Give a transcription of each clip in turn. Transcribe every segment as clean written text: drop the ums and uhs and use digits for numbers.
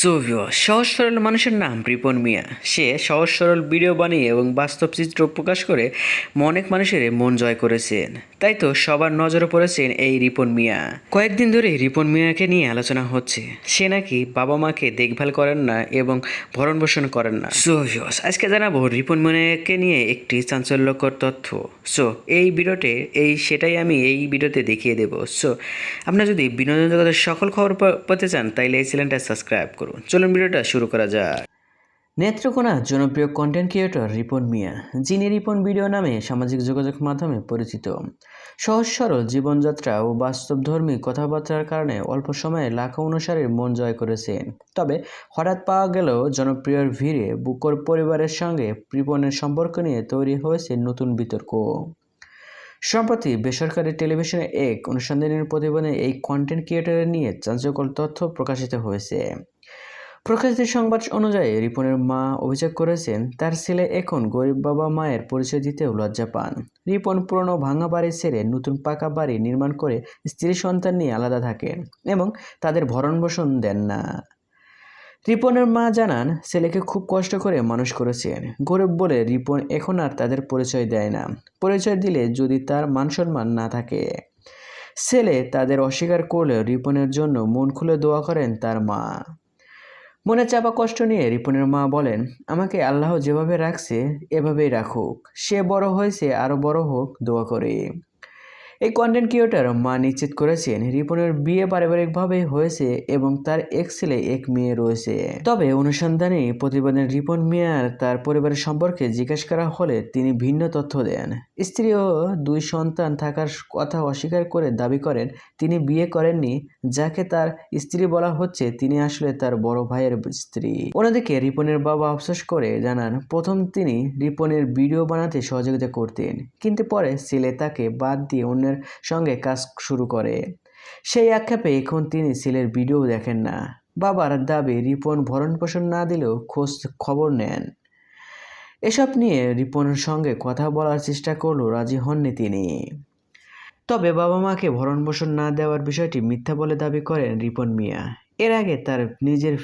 সহজ সরল মানুষের নাম রিপন মিয়া। সে সহজ সরল ভিডিও বানিয়ে এবং বাস্তব চিত্র প্রকাশ করে অনেক মানুষের মন জয় করেছেন। তাই তো সবার নজরে পড়েছেন এই রিপন মিয়া। কয়েকদিন ধরে রিপন মিয়াকে নিয়ে আলোচনা হচ্ছে। সে নাকি বাবা মাকে দেখভাল করেন না এবং ভরণ পোষণ করেন না। আজকে জানাবো রিপন মিয়াকে নিয়ে একটি চাঞ্চল্যকর তথ্য। এই ভিডিওতে সেটাই আমি এই ভিডিওতে দেখিয়ে দেবো। আপনারা যদি বিনোদন জগতের সকল খবর পেতে চান তাইলে এই চ্যানেলটা সাবস্ক্রাইব করুন। চলুন ভিডিওটা শুরু করা যাক। নেত্রকোনা জনপ্রিয় কন্টেন্ট ক্রিয়েটর রিপন মিয়া, যিনি রিপন ভিডিও নামে সামাজিক যোগাযোগ মাধ্যমে পরিচিত, সহজ সরল জীবনযাত্রা ও বাস্তবধর্মী কথাবার্তার কারণে অল্প সময়ে লাখো অনুসারীর মন জয় করেছেন। তবে হঠাৎ পাওয়া গেল জনপ্রিয়র ভিড়ে বুকর পরিবারের সঙ্গে রিপনের সম্পর্ক নিয়ে তৈরি হয়েছে নতুন বিতর্ক। সম্প্রতি বেসরকারি টেলিভিশনে এক অনুসন্ধানের প্রতিবেদনে এই কন্টেন্ট ক্রিয়েটরের নিয়ে চাঞ্চল্যকর তথ্য প্রকাশিত হয়েছে। প্রকাশিত সংবাদ অনুযায়ী রিপনের মা অভিযোগ করেছেন, তার ছেলে এখন গরিব বাবা মায়ের পরিচয় দিতেও লজ্জা পান। রিপন পুরনো ভাঙা বাড়ি ছেড়ে নতুন পাকা বাড়ি নির্মাণ করে স্ত্রী সন্তান নিয়ে আলাদা থাকেন এবং তাদের ভরণ পোষণ দেন না। রিপনের মা জানান, ছেলেকে খুব কষ্ট করে মানুষ করেছেন। গরিব বলে রিপন এখন আর তাদের পরিচয় দেয় না। পরিচয় দিলে যদি তার মান সম্মান না থাকে। ছেলে তাদের অস্বীকার করলেও রিপনের জন্য মন খুলে দোয়া করেন তার মা। মনে চাপা কষ্ট নিয়ে রিপনের মা বলেন, আমাকে আল্লাহ যেভাবে রাখছে এভাবেই রাখুক। সে বড় হয়েছে, আরও বড় হোক, দোয়া করে। এই কন্টেন্ট ক্রিয়েটর মা নিশ্চিত করেছেন, রিপনের বিয়ে পারিবারিকভাবেই হয়েছে এবং তার এক ছেলে এক মেয়ে রয়েছে। তবে অনুসন্ধানে প্রতিবেদনে রিপন মিয়ার তার পরিবারের সম্পর্কে জিজ্ঞাসা করা হলে তিনি ভিন্ন তথ্য দেন। স্ত্রী ও 2 সন্তান থাকার কথা অস্বীকার করে দাবি করেন তিনি বিয়ে করেননি। যাকে তার স্ত্রী বলা হচ্ছে তিনি আসলে তার বড় ভাইয়ের স্ত্রী। অন্যদিকে রিপনের বাবা আফসোস করে জানান, প্রথম তিনি রিপনের ভিডিও বানাতে সহযোগিতা করতেন, কিন্তু পরে ছেলে তাকে বাদ দিয়ে অন্যের সঙ্গে কাজ শুরু করে। সেই আক্ষেপে এখন তিনি ছেলের ভিডিও দেখেন না। বাবার দাবি, রিপন ভরণ পোষণ না দিলেও খোঁজ খবর নেন। এসব নিয়ে রিপনের সঙ্গে কথা বলার চেষ্টা করলেও রাজি হননি তিনি। তবে বাবা মাকে ভরণ পোষণ না দেওয়ার বিষয়টি মিথ্যা বলে দাবি করেন রিপন মিয়া। এর আগে তার নিজের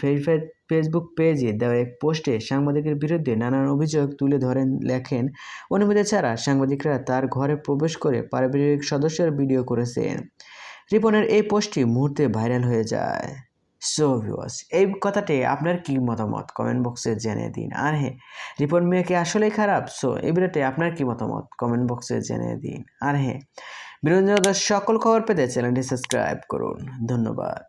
ফেসবুক পেজে দেওয়া এক পোস্টে সাংবাদিকের বিরুদ্ধে নানান অভিযোগ তুলে ধরেন। লেখেন, অনুমতি ছাড়া সাংবাদিকরা তার ঘরে প্রবেশ করে পারিবারিক সদস্যের ভিডিও করেছেন। রিপনের এই পোস্টটি মুহূর্তে ভাইরাল হয়ে যায়। এই কথাটি আপনার কি মতামত কমেন্ট বক্সে জানিয়ে দিন। আর হ্যাঁ, রিপন মিয়া কি আসলেই খারাপ? এই ভিডিওতে আপনার কি মতামত কমেন্ট বক্সে জানিয়ে দিন। আর হ্যাঁ, বিনোদন জগতের সকল খবর পেতে চ্যানেলটি সাবস্ক্রাইব করুন। ধন্যবাদ।